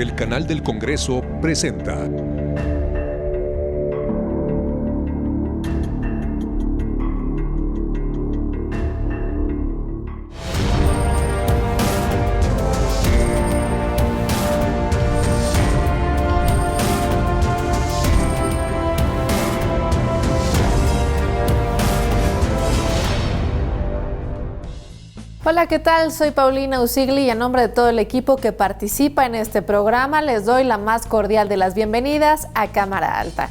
El Canal del Congreso presenta Hola, ¿qué tal? Soy Paulina Usigli y en nombre de todo el equipo que participa en este programa les doy la más cordial de las bienvenidas a Cámara Alta.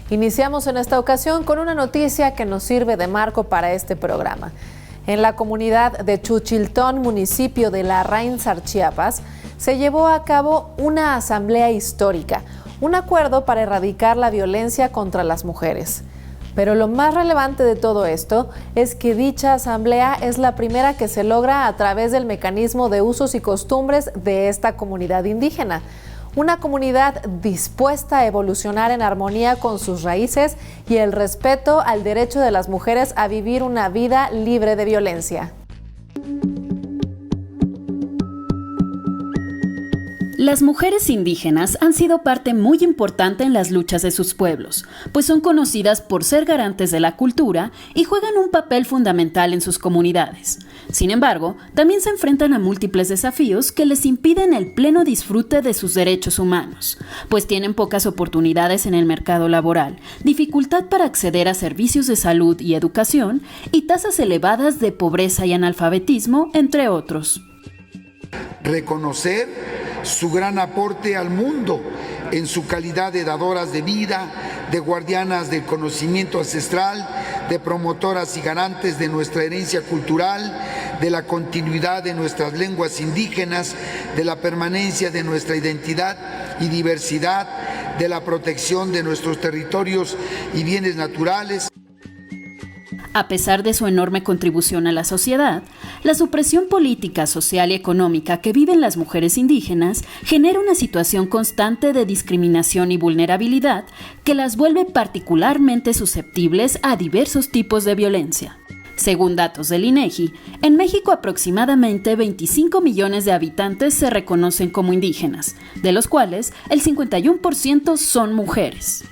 Iniciamos en esta ocasión con una noticia que nos sirve de marco para este programa. En la comunidad de Chuchiltón, municipio de Larraínsar, Chiapas, se llevó a cabo una asamblea histórica, un acuerdo para erradicar la violencia contra las mujeres. Pero lo más relevante de todo esto es que dicha asamblea es la primera que se logra a través del mecanismo de usos y costumbres de esta comunidad indígena. Una comunidad dispuesta a evolucionar en armonía con sus raíces y el respeto al derecho de las mujeres a vivir una vida libre de violencia. Las mujeres indígenas han sido parte muy importante en las luchas de sus pueblos, pues son conocidas por ser garantes de la cultura y juegan un papel fundamental en sus comunidades. Sin embargo, también se enfrentan a múltiples desafíos que les impiden el pleno disfrute de sus derechos humanos, pues tienen pocas oportunidades en el mercado laboral, dificultad para acceder a servicios de salud y educación y tasas elevadas de pobreza y analfabetismo, entre otros. Reconocer su gran aporte al mundo en su calidad de dadoras de vida, de guardianas del conocimiento ancestral, de promotoras y garantes de nuestra herencia cultural, de la continuidad de nuestras lenguas indígenas, de la permanencia de nuestra identidad y diversidad, de la protección de nuestros territorios y bienes naturales. A pesar de su enorme contribución a la sociedad, la supresión política, social y económica que viven las mujeres indígenas genera una situación constante de discriminación y vulnerabilidad que las vuelve particularmente susceptibles a diversos tipos de violencia. Según datos del INEGI, en México aproximadamente 25 millones de habitantes se reconocen como indígenas, de los cuales el 51% son mujeres.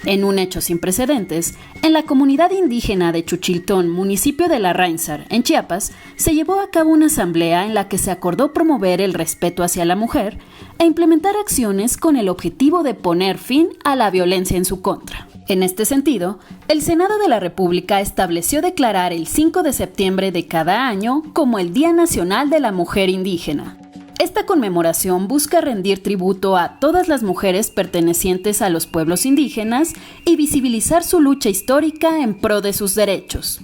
En un hecho sin precedentes, en la comunidad indígena de Chuchiltón, municipio de Larraínsar, en Chiapas, se llevó a cabo una asamblea en la que se acordó promover el respeto hacia la mujer e implementar acciones con el objetivo de poner fin a la violencia en su contra. En este sentido, el Senado de la República estableció declarar el 5 de septiembre de cada año como el Día Nacional de la Mujer Indígena. Esta conmemoración busca rendir tributo a todas las mujeres pertenecientes a los pueblos indígenas y visibilizar su lucha histórica en pro de sus derechos.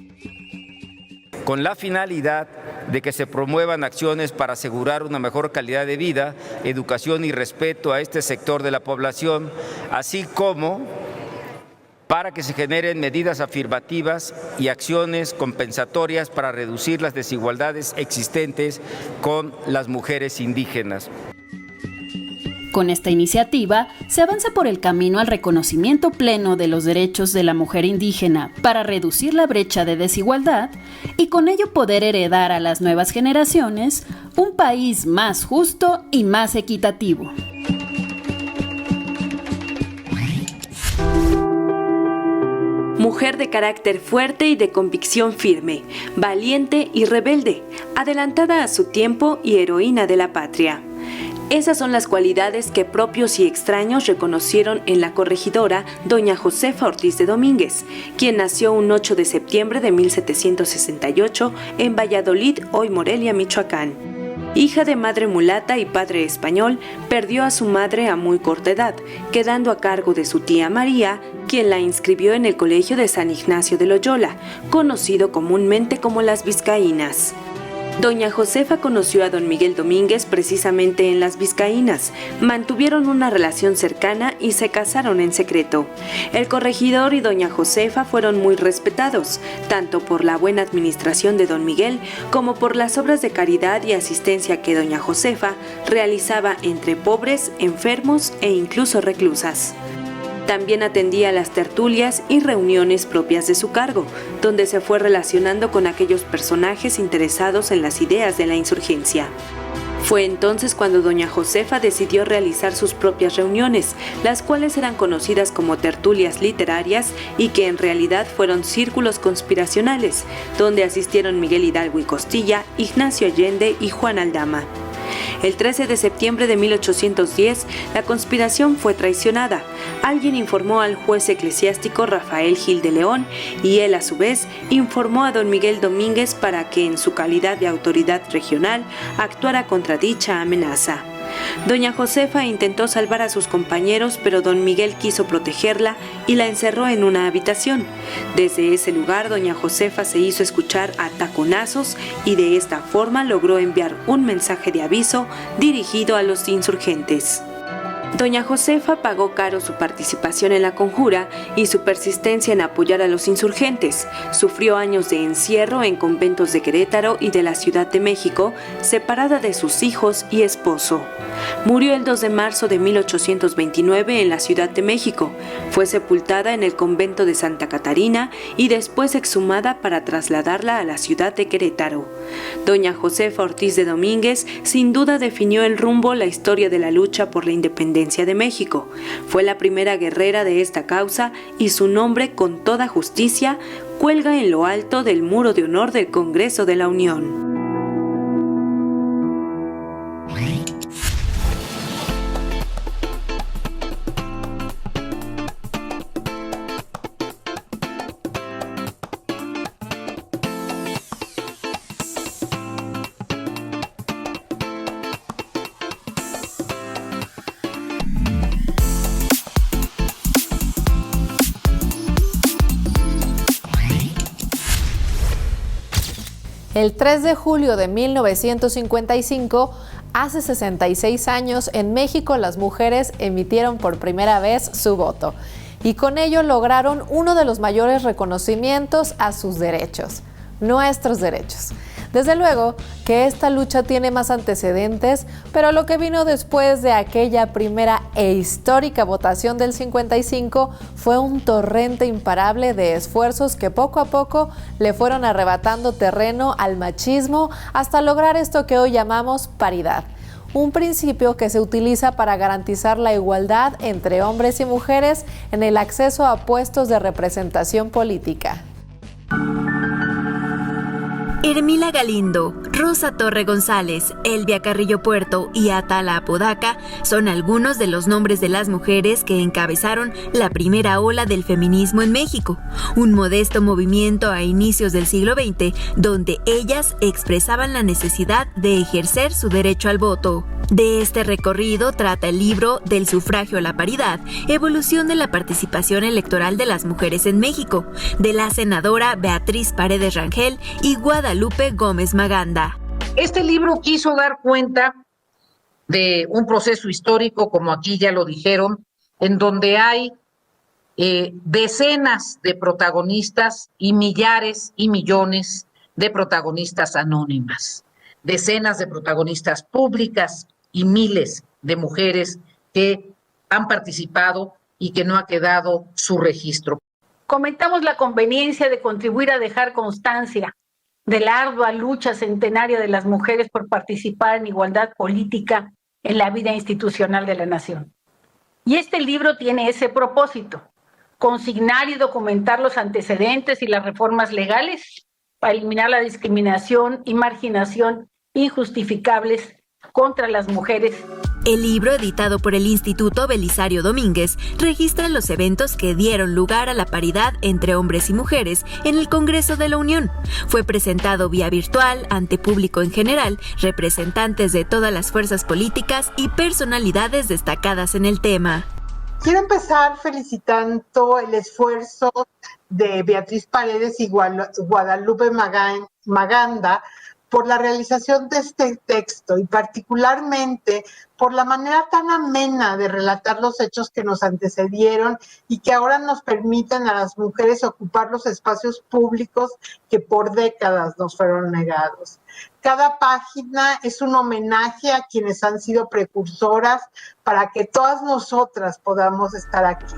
Con la finalidad de que se promuevan acciones para asegurar una mejor calidad de vida, educación y respeto a este sector de la población, así como para que se generen medidas afirmativas y acciones compensatorias para reducir las desigualdades existentes con las mujeres indígenas. Con esta iniciativa, se avanza por el camino al reconocimiento pleno de los derechos de la mujer indígena para reducir la brecha de desigualdad y con ello poder heredar a las nuevas generaciones un país más justo y más equitativo. Mujer de carácter fuerte y de convicción firme, valiente y rebelde, adelantada a su tiempo y heroína de la patria. Esas son las cualidades que propios y extraños reconocieron en la corregidora doña Josefa Ortiz de Domínguez, quien nació un 8 de septiembre de 1768 en Valladolid, hoy Morelia, Michoacán. Hija de madre mulata y padre español, perdió a su madre a muy corta edad, quedando a cargo de su tía María, quien la inscribió en el Colegio de San Ignacio de Loyola, conocido comúnmente como las Vizcaínas. Doña Josefa conoció a don Miguel Domínguez precisamente en las Vizcaínas, mantuvieron una relación cercana y se casaron en secreto. El corregidor y doña Josefa fueron muy respetados, tanto por la buena administración de don Miguel como por las obras de caridad y asistencia que doña Josefa realizaba entre pobres, enfermos e incluso reclusas. También atendía las tertulias y reuniones propias de su cargo, donde se fue relacionando con aquellos personajes interesados en las ideas de la insurgencia. Fue entonces cuando doña Josefa decidió realizar sus propias reuniones, las cuales eran conocidas como tertulias literarias y que en realidad fueron círculos conspiracionales, donde asistieron Miguel Hidalgo y Costilla, Ignacio Allende y Juan Aldama. El 13 de septiembre de 1810, la conspiración fue traicionada. Alguien informó al juez eclesiástico Rafael Gil de León y él, a su vez, informó a don Miguel Domínguez para que, en su calidad de autoridad regional, actuara contra dicha amenaza. Doña Josefa intentó salvar a sus compañeros, pero don Miguel quiso protegerla y la encerró en una habitación. Desde ese lugar, doña Josefa se hizo escuchar a taconazos y de esta forma logró enviar un mensaje de aviso dirigido a los insurgentes. Doña Josefa pagó caro su participación en la conjura y su persistencia en apoyar a los insurgentes. Sufrió años de encierro en conventos de Querétaro y de la Ciudad de México, separada de sus hijos y esposo. Murió el 2 de marzo de 1829 en la Ciudad de México. Fue sepultada en el convento de Santa Catarina y después exhumada para trasladarla a la ciudad de Querétaro. Doña Josefa Ortiz de Domínguez sin duda definió el rumbo, la historia de la lucha por la independencia de México. Fue la primera guerrera de esta causa y su nombre, con toda justicia, cuelga en lo alto del muro de honor del Congreso de la Unión. El 3 de julio de 1955, hace 66 años, en México las mujeres emitieron por primera vez su voto y con ello lograron uno de los mayores reconocimientos a sus derechos, nuestros derechos. Desde luego que esta lucha tiene más antecedentes, pero lo que vino después de aquella primera e histórica votación del 55 fue un torrente imparable de esfuerzos que poco a poco le fueron arrebatando terreno al machismo hasta lograr esto que hoy llamamos paridad. Un principio que se utiliza para garantizar la igualdad entre hombres y mujeres en el acceso a puestos de representación política. Ermila Galindo, Rosa Torre González, Elvia Carrillo Puerto y Atala Apodaca son algunos de los nombres de las mujeres que encabezaron la primera ola del feminismo en México, un modesto movimiento a inicios del siglo XX donde ellas expresaban la necesidad de ejercer su derecho al voto. De este recorrido trata el libro Del sufragio a la paridad, evolución de la participación electoral de las mujeres en México, de la senadora Beatriz Paredes Rangel y Guadalupe Gómez Maganda. Este libro quiso dar cuenta de un proceso histórico, como aquí ya lo dijeron, en donde hay decenas de protagonistas y millares y millones de protagonistas anónimas, decenas de protagonistas públicas y miles de mujeres que han participado y que no ha quedado su registro. Comentamos la conveniencia de contribuir a dejar constancia de la ardua lucha centenaria de las mujeres por participar en igualdad política en la vida institucional de la nación. Y este libro tiene ese propósito, consignar y documentar los antecedentes y las reformas legales para eliminar la discriminación y marginación injustificables contra las mujeres. El libro, editado por el Instituto Belisario Domínguez, registra los eventos que dieron lugar a la paridad entre hombres y mujeres en el Congreso de la Unión. Fue presentado vía virtual ante público en general, representantes de todas las fuerzas políticas y personalidades destacadas en el tema. Quiero empezar felicitando el esfuerzo de Beatriz Paredes y Guadalupe Maganda por la realización de este texto y particularmente por la manera tan amena de relatar los hechos que nos antecedieron y que ahora nos permiten a las mujeres ocupar los espacios públicos que por décadas nos fueron negados. Cada página es un homenaje a quienes han sido precursoras para que todas nosotras podamos estar aquí.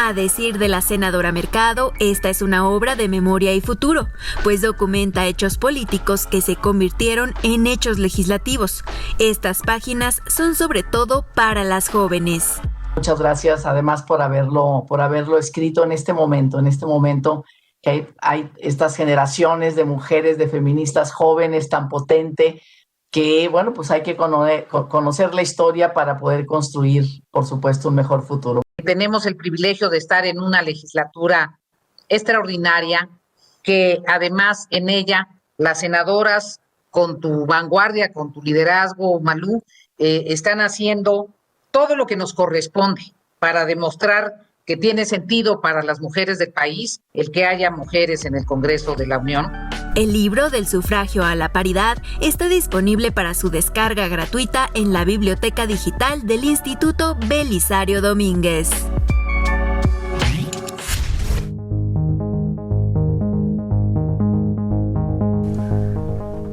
A decir de la senadora Mercado, esta es una obra de memoria y futuro, pues documenta hechos políticos que se convirtieron en hechos legislativos. Estas páginas son sobre todo para las jóvenes. Muchas gracias, además, por haberlo escrito en este momento que hay estas generaciones de mujeres, de feministas jóvenes tan potente, que, bueno, pues hay que conocer la historia para poder construir, por supuesto, un mejor futuro. Tenemos el privilegio de estar en una legislatura extraordinaria, que además en ella las senadoras, con tu vanguardia, con tu liderazgo, Malú, están haciendo todo lo que nos corresponde para demostrar que tiene sentido para las mujeres del país el que haya mujeres en el Congreso de la Unión. El libro del sufragio a la paridad está disponible para su descarga gratuita en la biblioteca digital del Instituto Belisario Domínguez.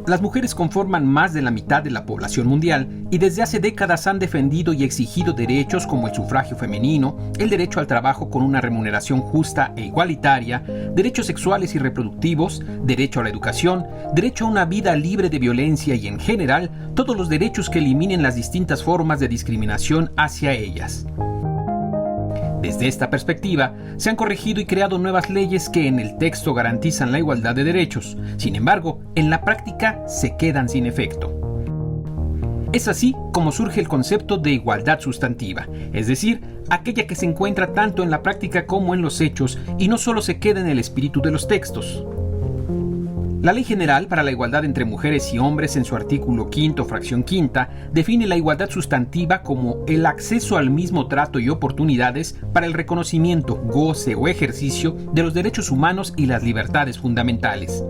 Las mujeres conforman más de la mitad de la población mundial y desde hace décadas han defendido y exigido derechos como el sufragio femenino, el derecho al trabajo con una remuneración justa e igualitaria, derechos sexuales y reproductivos, derecho a la educación, derecho a una vida libre de violencia y, en general, todos los derechos que eliminen las distintas formas de discriminación hacia ellas. Desde esta perspectiva, se han corregido y creado nuevas leyes que en el texto garantizan la igualdad de derechos. Sin embargo, en la práctica se quedan sin efecto. Es así como surge el concepto de igualdad sustantiva, es decir, aquella que se encuentra tanto en la práctica como en los hechos y no solo se queda en el espíritu de los textos. La Ley General para la Igualdad entre Mujeres y Hombres, en su artículo 5, fracción 5, define la igualdad sustantiva como el acceso al mismo trato y oportunidades para el reconocimiento, goce o ejercicio de los derechos humanos y las libertades fundamentales.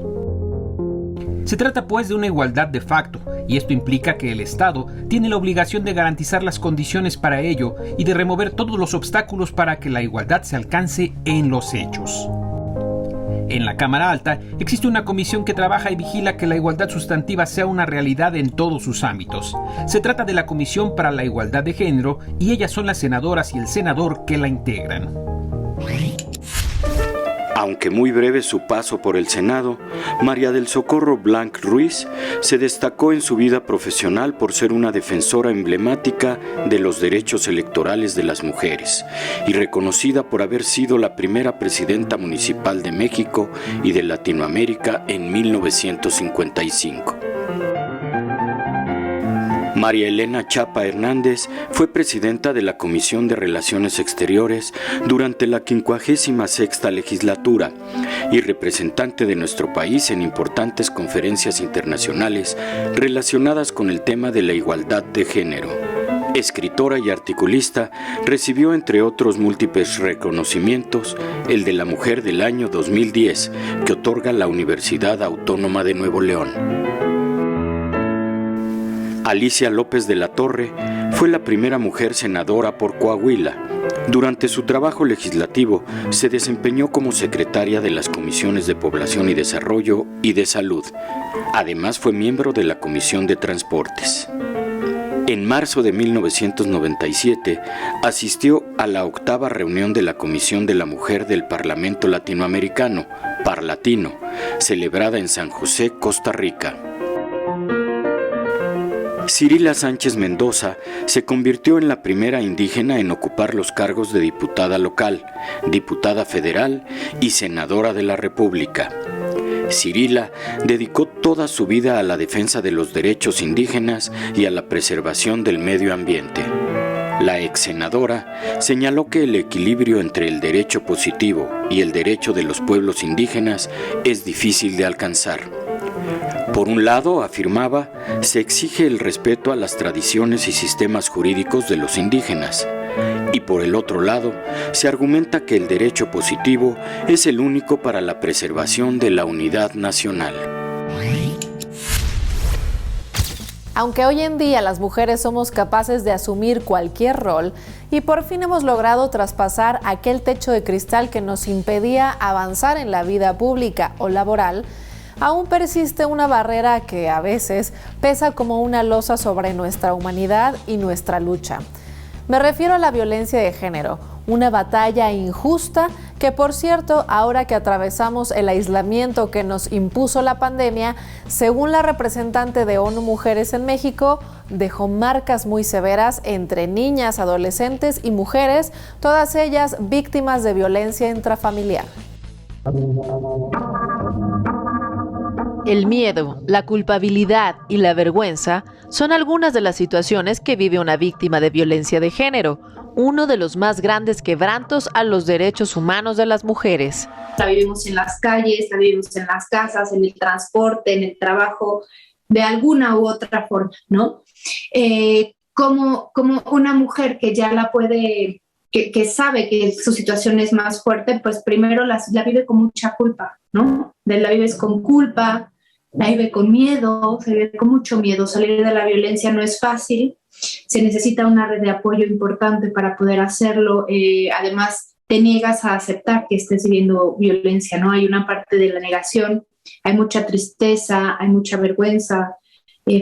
Se trata pues de una igualdad de facto, y esto implica que el Estado tiene la obligación de garantizar las condiciones para ello y de remover todos los obstáculos para que la igualdad se alcance en los hechos. En la Cámara Alta existe una comisión que trabaja y vigila que la igualdad sustantiva sea una realidad en todos sus ámbitos. Se trata de la Comisión para la Igualdad de Género y ellas son las senadoras y el senador que la integran. Aunque muy breve su paso por el Senado, María del Socorro Blanc Ruiz se destacó en su vida profesional por ser una defensora emblemática de los derechos electorales de las mujeres y reconocida por haber sido la primera presidenta municipal de México y de Latinoamérica en 1955. María Elena Chapa Hernández fue presidenta de la Comisión de Relaciones Exteriores durante la 56ª legislatura y representante de nuestro país en importantes conferencias internacionales relacionadas con el tema de la igualdad de género. Escritora y articulista, recibió entre otros múltiples reconocimientos el de la Mujer del Año 2010 que otorga la Universidad Autónoma de Nuevo León. Alicia López de la Torre fue la primera mujer senadora por Coahuila. Durante su trabajo legislativo se desempeñó como secretaria de las Comisiones de Población y Desarrollo y de Salud. Además fue miembro de la Comisión de Transportes. En marzo de 1997 asistió a la 8ª reunión de la Comisión de la Mujer del Parlamento Latinoamericano, Parlatino, celebrada en San José, Costa Rica. Cirila Sánchez Mendoza se convirtió en la primera indígena en ocupar los cargos de diputada local, diputada federal y senadora de la República. Cirila dedicó toda su vida a la defensa de los derechos indígenas y a la preservación del medio ambiente. La ex senadora señaló que el equilibrio entre el derecho positivo y el derecho de los pueblos indígenas es difícil de alcanzar. Por un lado, afirmaba, se exige el respeto a las tradiciones y sistemas jurídicos de los indígenas. Y por el otro lado, se argumenta que el derecho positivo es el único para la preservación de la unidad nacional. Aunque hoy en día las mujeres somos capaces de asumir cualquier rol y por fin hemos logrado traspasar aquel techo de cristal que nos impedía avanzar en la vida pública o laboral, aún persiste una barrera que a veces pesa como una losa sobre nuestra humanidad y nuestra lucha. Me refiero a la violencia de género, una batalla injusta que, por cierto, ahora que atravesamos el aislamiento que nos impuso la pandemia, según la representante de ONU Mujeres en México, dejó marcas muy severas entre niñas, adolescentes y mujeres, todas ellas víctimas de violencia intrafamiliar. El miedo, la culpabilidad y la vergüenza son algunas de las situaciones que vive una víctima de violencia de género, uno de los más grandes quebrantos a los derechos humanos de las mujeres. La vivimos en las calles, la vivimos en las casas, en el transporte, en el trabajo, de alguna u otra forma, ¿no? Como una mujer que ya la puede, que sabe que su situación es más fuerte, pues primero la vive con mucha culpa, ¿no? La vives con culpa, la vive con miedo, se vive con mucho miedo. Salir de la violencia no es fácil, se necesita una red de apoyo importante para poder hacerlo. Además, te niegas a aceptar que estés viviendo violencia, ¿no? Hay una parte de la negación, hay mucha tristeza, hay mucha vergüenza,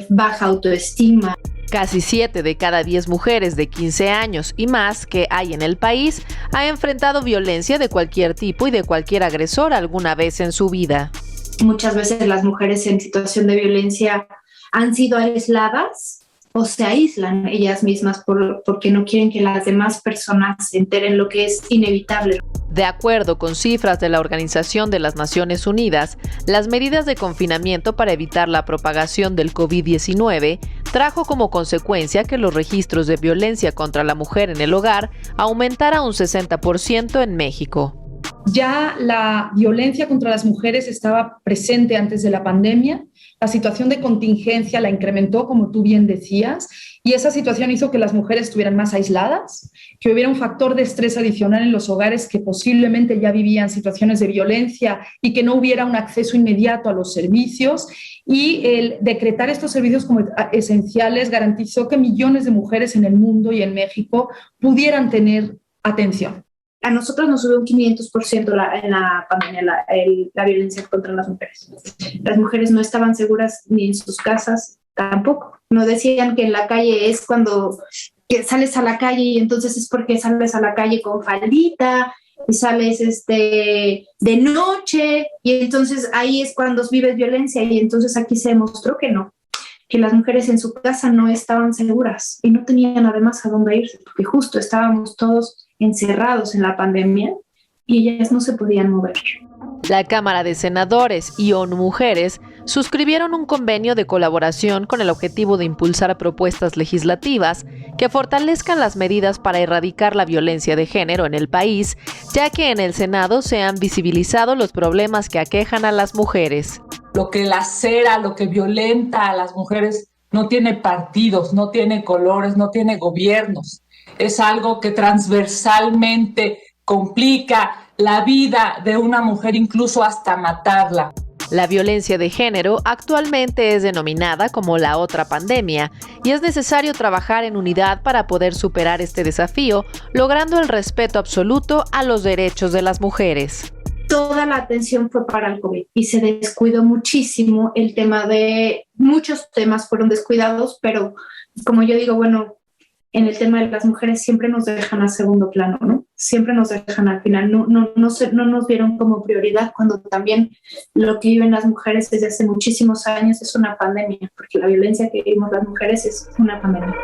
baja autoestima. Casi 7 de cada 10 mujeres de 15 años y más que hay en el país ha enfrentado violencia de cualquier tipo y de cualquier agresor alguna vez en su vida. Muchas veces las mujeres en situación de violencia han sido aisladas o se aíslan ellas mismas porque no quieren que las demás personas se enteren, lo que es inevitable. De acuerdo con cifras de la Organización de las Naciones Unidas, las medidas de confinamiento para evitar la propagación del COVID-19 trajo como consecuencia que los registros de violencia contra la mujer en el hogar aumentara un 60% en México. Ya la violencia contra las mujeres estaba presente antes de la pandemia. La situación de contingencia la incrementó, como tú bien decías, y esa situación hizo que las mujeres estuvieran más aisladas, que hubiera un factor de estrés adicional en los hogares que posiblemente ya vivían situaciones de violencia y que no hubiera un acceso inmediato a los servicios. Y el decretar estos servicios como esenciales garantizó que millones de mujeres en el mundo y en México pudieran tener atención. A nosotros nos subió un 500% en la pandemia la violencia contra las mujeres. Las mujeres no estaban seguras ni en sus casas tampoco. Nos decían que en la calle es cuando que sales a la calle y entonces es porque sales a la calle con faldita y sales de noche y entonces ahí es cuando vives violencia, y entonces aquí se demostró que no, que las mujeres en su casa no estaban seguras y no tenían además a dónde irse, porque justo estábamos todos encerrados en la pandemia y ellas no se podían mover. La Cámara de Senadores y ONU Mujeres suscribieron un convenio de colaboración con el objetivo de impulsar propuestas legislativas que fortalezcan las medidas para erradicar la violencia de género en el país, ya que en el Senado se han visibilizado los problemas que aquejan a las mujeres. Lo que lacera, lo que violenta a las mujeres no tiene partidos, no tiene colores, no tiene gobiernos. Es algo que transversalmente complica la vida de una mujer, incluso hasta matarla. La violencia de género actualmente es denominada como la otra pandemia y es necesario trabajar en unidad para poder superar este desafío, logrando el respeto absoluto a los derechos de las mujeres. Toda la atención fue para el COVID y se descuidó muchísimo el tema de... Muchos temas fueron descuidados, pero como yo digo, bueno, en el tema de las mujeres siempre nos dejan a segundo plano, ¿no? Siempre nos dejan al final, no nos vieron como prioridad, cuando también lo que viven las mujeres desde hace muchísimos años es una pandemia, porque la violencia que vivimos las mujeres es una pandemia.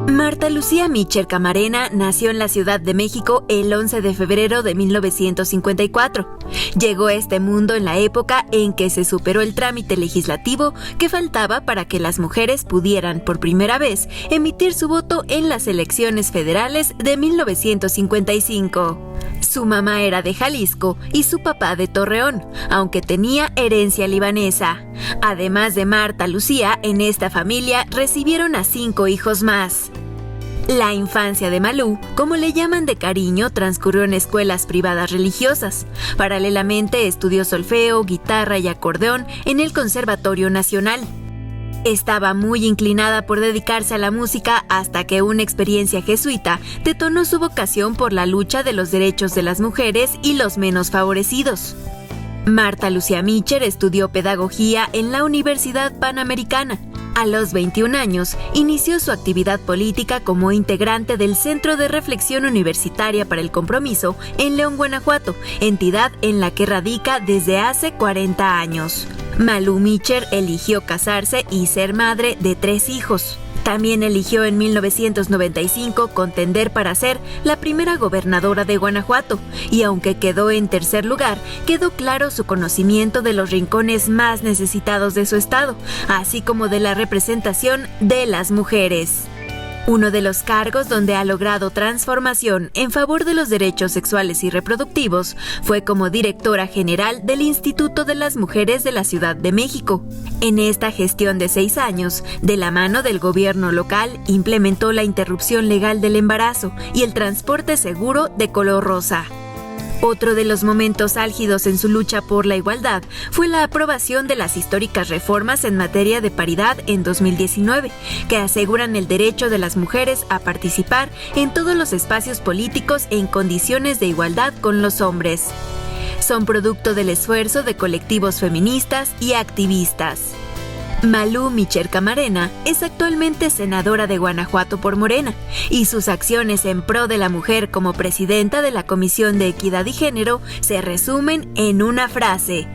Marta Lucía Mitchell Camarena nació en la Ciudad de México el 11 de febrero de 1954. Llegó a este mundo en la época en que se superó el trámite legislativo que faltaba para que las mujeres pudieran por primera vez emitir su voto en las elecciones federales de 1955. Su mamá era de Jalisco y su papá de Torreón, aunque tenía herencia libanesa. Además de Marta Lucía, en esta familia recibieron a 5 hijos más. La infancia de Malú, como le llaman de cariño, transcurrió en escuelas privadas religiosas. Paralelamente estudió solfeo, guitarra y acordeón en el Conservatorio Nacional. Estaba muy inclinada por dedicarse a la música hasta que una experiencia jesuita detonó su vocación por la lucha de los derechos de las mujeres y los menos favorecidos. Marta Lucía Mitcher estudió pedagogía en la Universidad Panamericana. A los 21 años, inició su actividad política como integrante del Centro de Reflexión Universitaria para el Compromiso en León, Guanajuato, entidad en la que radica desde hace 40 años. Malú Mitcher eligió casarse y ser madre de 3 hijos. También eligió en 1995 contender para ser la primera gobernadora de Guanajuato, y aunque quedó en tercer lugar, quedó claro su conocimiento de los rincones más necesitados de su estado, así como de la representación de las mujeres. Uno de los cargos donde ha logrado transformación en favor de los derechos sexuales y reproductivos fue como directora general del Instituto de las Mujeres de la Ciudad de México. En esta gestión de 6 años, de la mano del gobierno local, implementó la interrupción legal del embarazo y el transporte seguro de color rosa. Otro de los momentos álgidos en su lucha por la igualdad fue la aprobación de las históricas reformas en materia de paridad en 2019, que aseguran el derecho de las mujeres a participar en todos los espacios políticos en condiciones de igualdad con los hombres. Son producto del esfuerzo de colectivos feministas y activistas. Malú Mitcher Camarena es actualmente senadora de Guanajuato por Morena, y sus acciones en pro de la mujer como presidenta de la Comisión de Equidad y Género se resumen en una frase: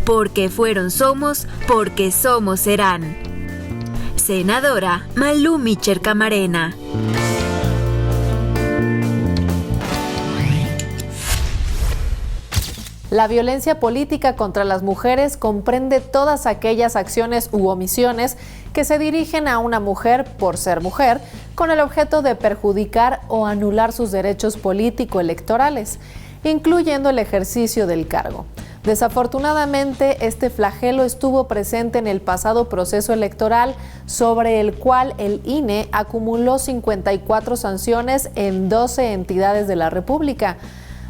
porque fueron somos, porque somos serán. Senadora Malú Mitcher Camarena. La violencia política contra las mujeres comprende todas aquellas acciones u omisiones que se dirigen a una mujer por ser mujer, con el objeto de perjudicar o anular sus derechos político-electorales, incluyendo el ejercicio del cargo. Desafortunadamente, este flagelo estuvo presente en el pasado proceso electoral, sobre el cual el INE acumuló 54 sanciones en 12 entidades de la República.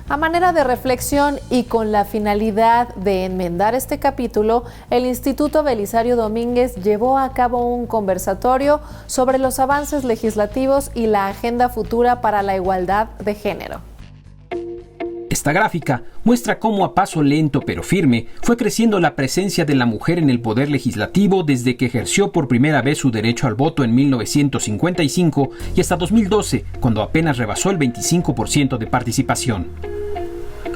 A manera de reflexión y con la finalidad de enmendar este capítulo, el Instituto Belisario Domínguez llevó a cabo un conversatorio sobre los avances legislativos y la agenda futura para la igualdad de género. Esta gráfica muestra cómo a paso lento pero firme fue creciendo la presencia de la mujer en el poder legislativo desde que ejerció por primera vez su derecho al voto en 1955 y hasta 2012, cuando apenas rebasó el 25% de participación.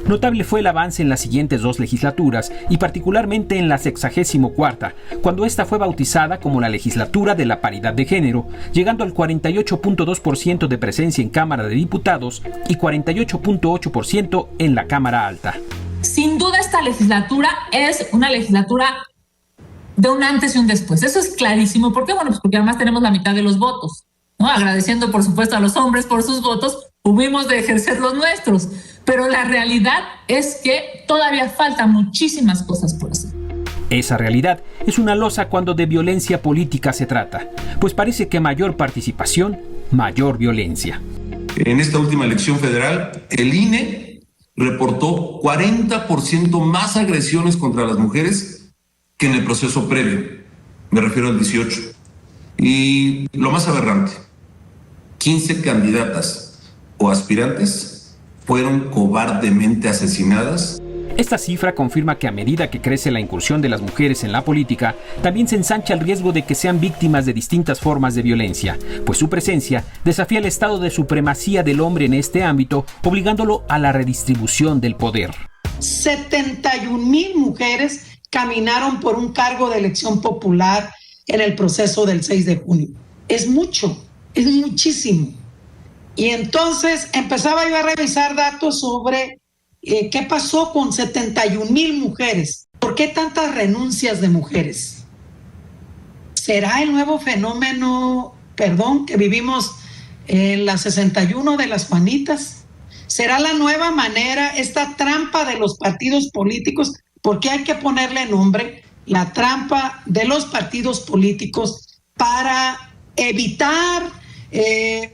Notable fue el avance en las siguientes 2 legislaturas y particularmente en la 64ª, cuando esta fue bautizada como la Legislatura de la Paridad de Género, llegando al 48.2% de presencia en Cámara de Diputados y 48.8% en la Cámara Alta. Sin duda esta legislatura es una legislatura de un antes y un después. Eso es clarísimo. ¿Por qué? Bueno, pues porque además tenemos la mitad de los votos, ¿no? Agradeciendo por supuesto a los hombres por sus votos, hubimos de ejercer los nuestros. Pero la realidad es que todavía faltan muchísimas cosas por hacer. Esa realidad es una losa cuando de violencia política se trata, pues parece que mayor participación, mayor violencia. En esta última elección federal, el INE reportó 40% más agresiones contra las mujeres que en el proceso previo. Me refiero al 18. Y lo más aberrante, 15 candidatas o aspirantes fueron cobardemente asesinadas. Esta cifra confirma que a medida que crece la incursión de las mujeres en la política, también se ensancha el riesgo de que sean víctimas de distintas formas de violencia, pues su presencia desafía el estado de supremacía del hombre en este ámbito, obligándolo a la redistribución del poder. 71,000 mujeres caminaron por un cargo de elección popular en el proceso del 6 de junio. Es mucho, es muchísimo. Y entonces empezaba yo a revisar datos sobre qué pasó con 71,000 mujeres. ¿Por qué tantas renuncias de mujeres? ¿Será el nuevo fenómeno, que vivimos en la 61 de las Juanitas? ¿Será la nueva manera, esta trampa de los partidos políticos? Porque hay que ponerle nombre, la trampa de los partidos políticos para evitar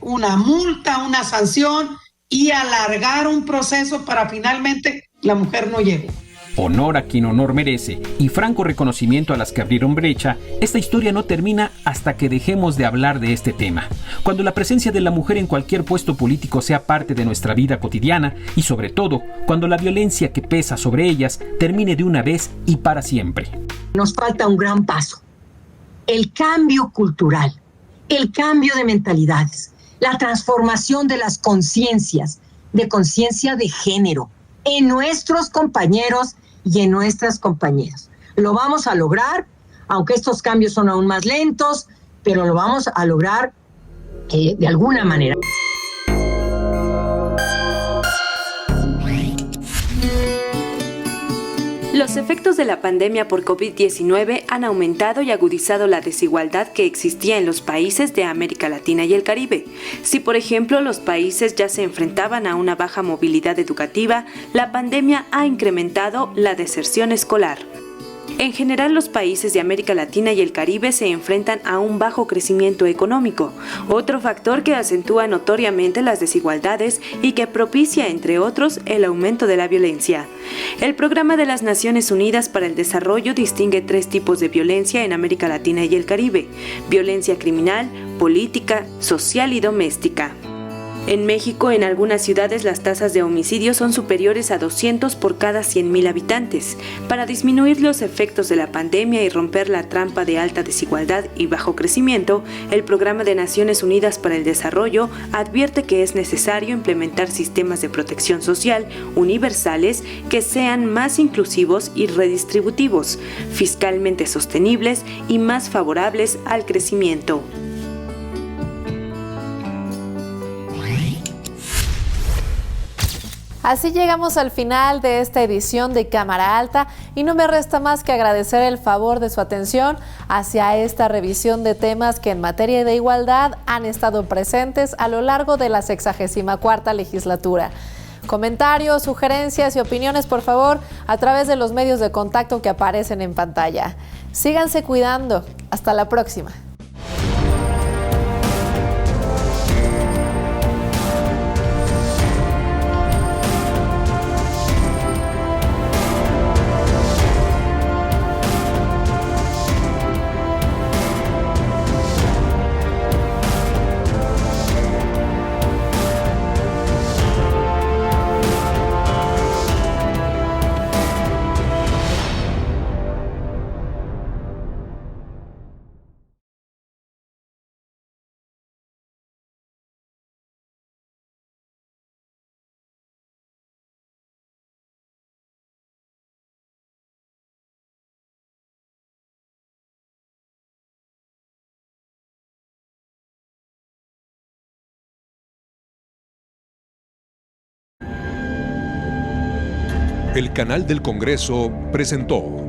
una multa, una sanción y alargar un proceso para finalmente la mujer no llegó. Honor a quien honor merece y franco reconocimiento a las que abrieron brecha, esta historia no termina hasta que dejemos de hablar de este tema. Cuando la presencia de la mujer en cualquier puesto político sea parte de nuestra vida cotidiana y sobre todo, cuando la violencia que pesa sobre ellas termine de una vez y para siempre. Nos falta un gran paso. El cambio cultural, el cambio de mentalidades, la transformación de las conciencias, de conciencia de género, en nuestros compañeros y en nuestras compañeras. Lo vamos a lograr, aunque estos cambios son aún más lentos, pero lo vamos a lograr de alguna manera. Los efectos de la pandemia por COVID-19 han aumentado y agudizado la desigualdad que existía en los países de América Latina y el Caribe. Si, por ejemplo, los países ya se enfrentaban a una baja movilidad educativa, la pandemia ha incrementado la deserción escolar. En general, los países de América Latina y el Caribe se enfrentan a un bajo crecimiento económico, otro factor que acentúa notoriamente las desigualdades y que propicia, entre otros, el aumento de la violencia. El Programa de las Naciones Unidas para el Desarrollo distingue 3 tipos de violencia en América Latina y el Caribe: violencia criminal, política, social y doméstica. En México, en algunas ciudades, las tasas de homicidio son superiores a 200 por cada 100.000 habitantes. Para disminuir los efectos de la pandemia y romper la trampa de alta desigualdad y bajo crecimiento, el Programa de Naciones Unidas para el Desarrollo advierte que es necesario implementar sistemas de protección social universales que sean más inclusivos y redistributivos, fiscalmente sostenibles y más favorables al crecimiento. Así llegamos al final de esta edición de Cámara Alta y no me resta más que agradecer el favor de su atención hacia esta revisión de temas que en materia de igualdad han estado presentes a lo largo de la 64ª legislatura. Comentarios, sugerencias y opiniones, por favor, a través de los medios de contacto que aparecen en pantalla. Síganse cuidando. Hasta la próxima. El canal del Congreso presentó